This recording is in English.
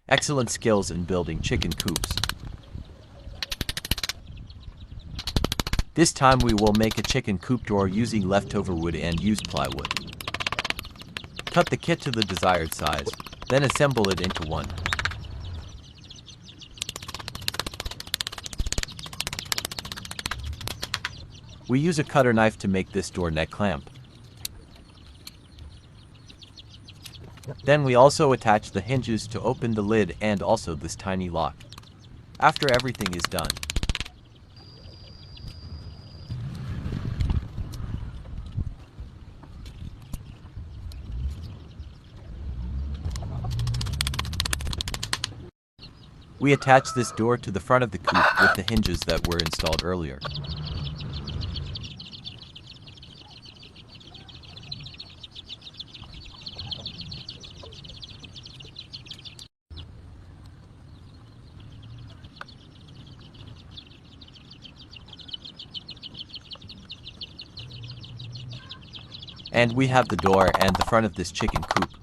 Excellent skills in building chicken coops. This time we will make a chicken coop door using leftover wood and used plywood. Cut the kit to the desired size, then assemble it into one. We use a cutter knife to make this door neck clamp. Then we also attach the hinges to open the lid and also this tiny lock. After everything is done, we attach this door to the front of the coop with the hinges that were installed earlier. And we have the door and the front of this chicken coop.